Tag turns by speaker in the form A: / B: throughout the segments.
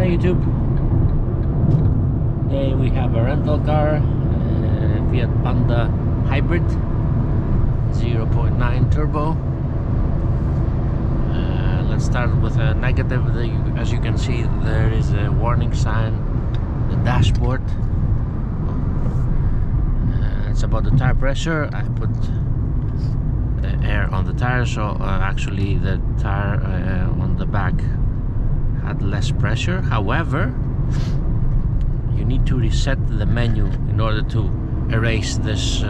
A: YouTube. Today we have a rental car, Fiat Panda Hybrid 0.9 turbo. Let's start with a negative. As you can see, there is a warning sign, the dashboard. It's about the tire pressure. I put air on the tire, so actually the tire on the back had less pressure. However, you need to reset the menu in order to erase this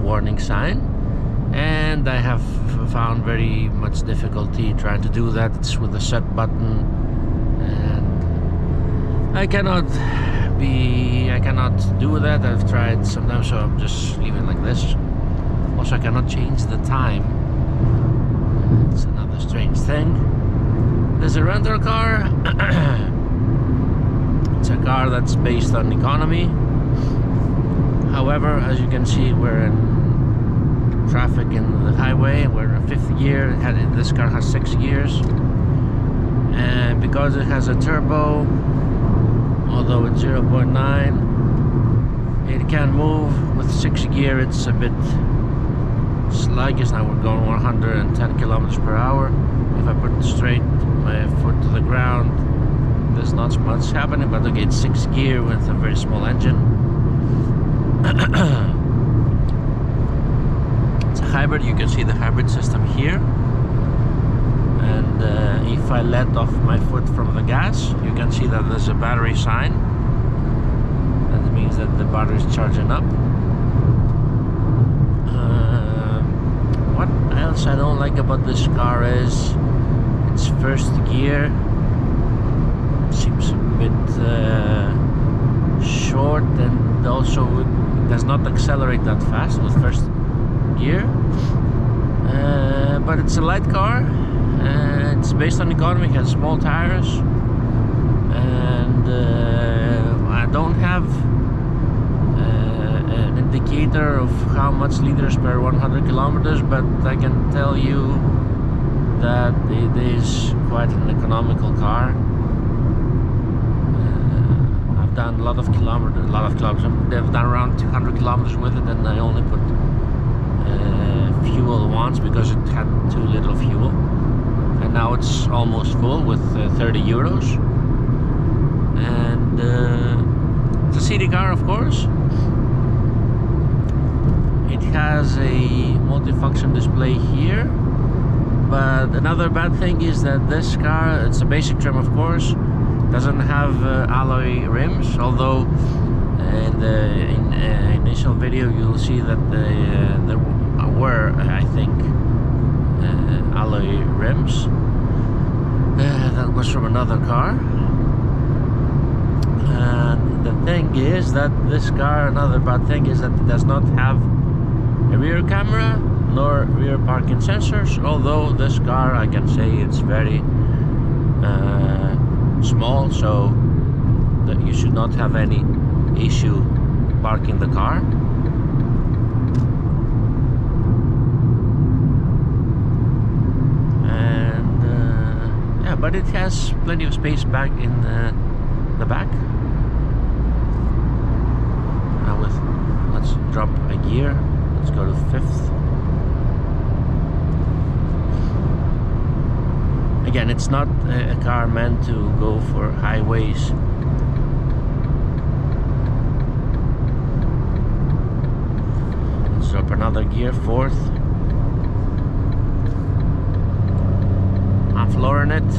A: warning sign, and I have found very much difficulty trying to do that. It's with the set button, and I cannot do that. I've tried sometimes, so I'm just leaving like this. Also, I cannot change the time. It's another strange thing. There's a rental car. It's a car that's based on economy. However, as you can see, we're in traffic in the highway. We're in 5th gear. This car has 6 gears, and because it has a turbo, although it's 0.9, it can move. With 6 gear, it's a bit sluggish. Now we're going 110 kilometers per hour. If I put straight my foot to the ground, there's not much happening, but okay, it's 6 gear with a very small engine. It's a hybrid. You can see the hybrid system here, and if I let off my foot from the gas, you can see that there's a battery sign. That means that the battery is charging up. What else I don't like about this car is its 1st gear seems a bit short, and also it does not accelerate that fast with 1st gear. But it's a light car. It's based on economy. It has small tires, and I don't have an indicator of how much liters per 100 kilometers, but I can tell you that it is quite an economical car. I've done a lot of kilometers. They've done around 200 kilometers with it, and I only put fuel once because it had too little fuel, and now it's almost full with 30 euros. And it's a city car, of course. It has a multifunction display here, but another bad thing is that this car, it's a basic trim, of course, doesn't have alloy rims, although in the initial video you'll see that there were, I think, alloy rims. That was from another car. And the thing is that this car, another bad thing is that it does not have a rear camera nor rear parking sensors, although this car, I can say, it's very small, so that you should not have any issue parking the car. And yeah, but it has plenty of space back in the back. Now let's drop a gear. Let's go to 5th. Again, it's not a car meant to go for highways. Let's drop another gear, 4th. I'm flooring it,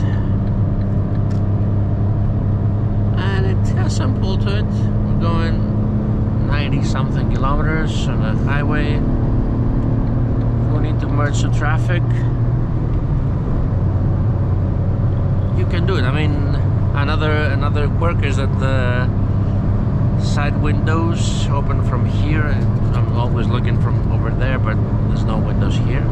A: and it has some pull to it. We're going 90 something kilometers on a highway. We need to merge the traffic. You can do it. I mean, another quirk is that the side windows open from here. I'm always looking from over there, but there's no windows here.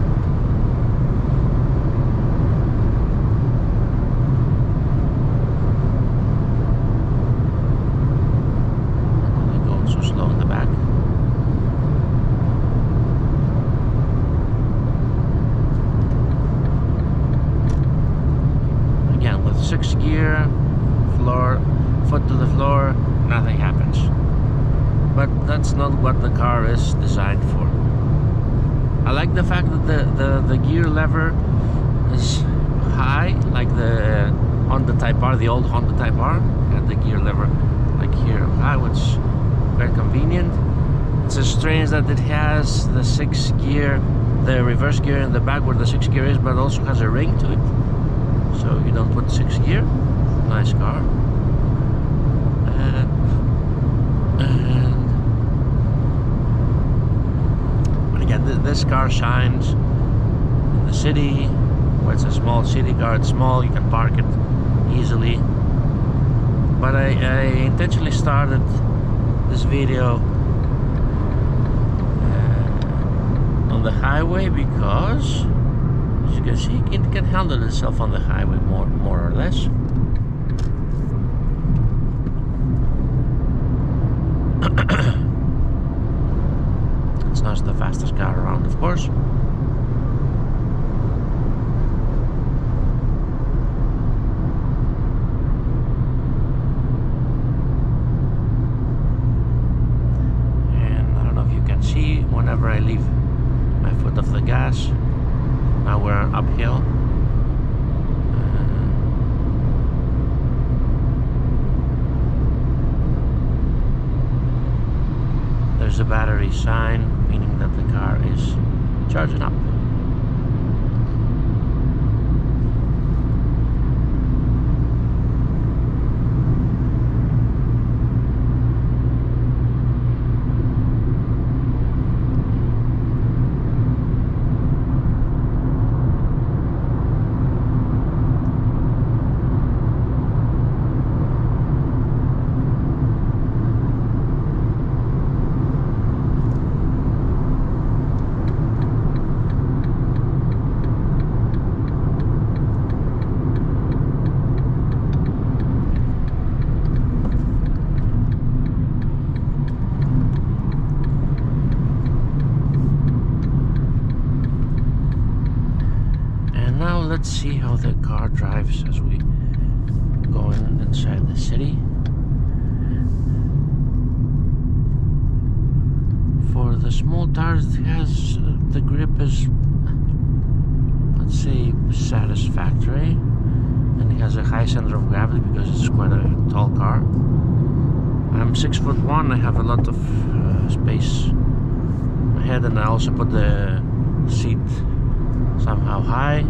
A: floor, foot to the floor, nothing happens. But that's not what the car is designed for. I like the fact that the gear lever is high, like the Honda Type R, the old Honda Type R, had the gear lever like here high, which is very convenient. It's just strange that it has the 6 gear, the reverse gear in the back where the 6 gear is, but also has a ring to it, so you don't put 6 gear. Nice car. But again, this car shines in the city where it's a small city car. It's small, you can park it easily. But I intentionally started this video on the highway because, as you can see, it can handle itself on the highway more or less. It's not the fastest car around, of course. And I don't know if you can see, whenever I leave my foot off the gas, now we're uphill. There's a battery sign, meaning that the car is charging up. Let's see how the car drives as we go inside the city. For the small tires, it has the grip is, let's say, satisfactory, and it has a high center of gravity because it's quite a tall car. I'm 6'1". I have a lot of space ahead, and I also put the seat somehow high.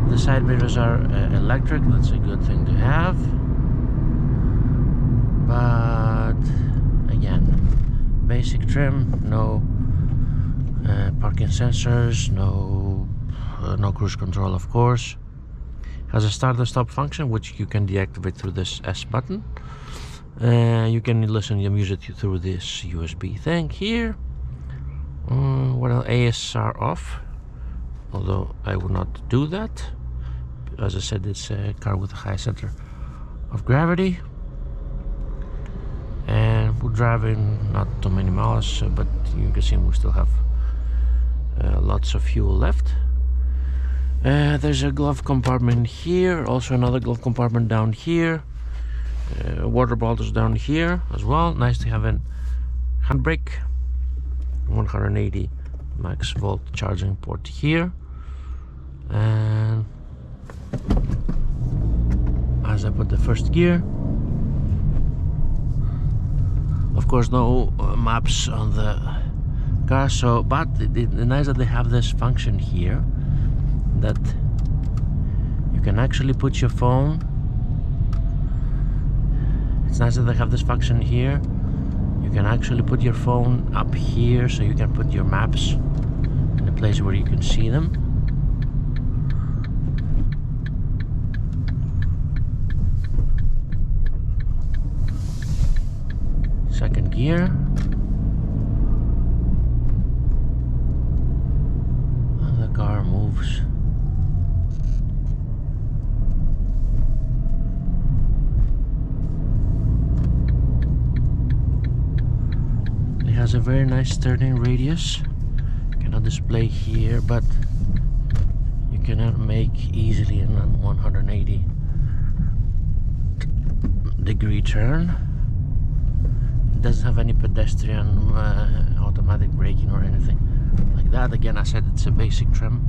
A: The side mirrors are electric. That's a good thing to have. But again, basic trim, no parking sensors, no cruise control, of course. Has a start and stop function, which you can deactivate through this S button. You can listen to music through this USB thing here. What else? ASR off, although I would not do that. As I said, it's a car with a high center of gravity, and we're driving not too many miles, but you can see we still have lots of fuel left. There's a glove compartment here, also another glove compartment down here, water bottles down here as well. Nice to have a handbrake, 180 max volt charging port here, and as I put the first gear, of course no maps on the car, so but it's nice that they have this function here that you can actually put your phone. It's nice that they have this function here. You can actually put your phone up here, so you can put your maps in a place where you can see them. Second gear, and the car moves. It has a very nice turning radius. Cannot display here, but you cannot make easily in 180. 180-degree turn. It doesn't have any pedestrian automatic braking or anything like that. Again, I said it's a basic trim,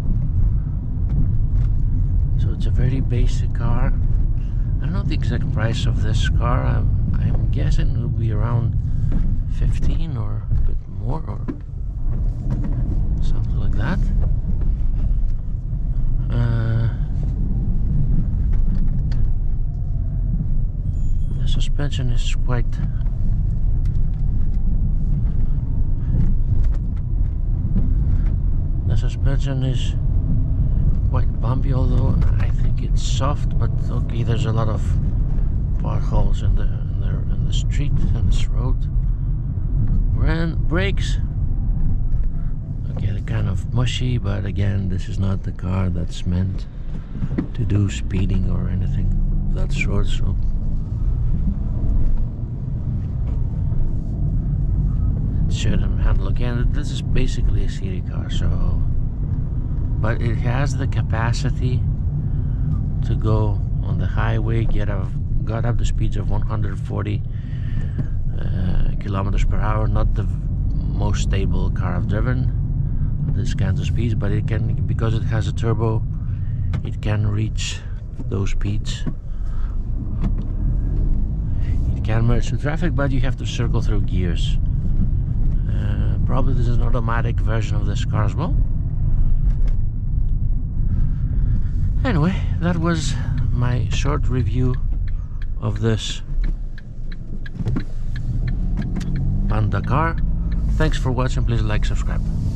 A: so it's a very basic car. I don't know the exact price of this car. I'm guessing it will be around 15 or a bit more or something like that. The suspension is quite bumpy, although I think it's soft. But okay, there's a lot of potholes in the street and this road. Brakes, okay, they're kind of mushy, but again, this is not the car that's meant to do speeding or anything of that sort. So it shouldn't handle. Again, this is basically a city car, so, but it has the capacity to go on the highway, got up to speeds of 140 kilometers per hour. Not the most stable car I've driven at this kinds of speeds, but it can, because it has a turbo, it can reach those speeds. It can merge through traffic, but you have to circle through gears. Probably this is an automatic version of this car as well. Anyway, that was my short review of this Panda car. Thanks for watching. Please like, subscribe.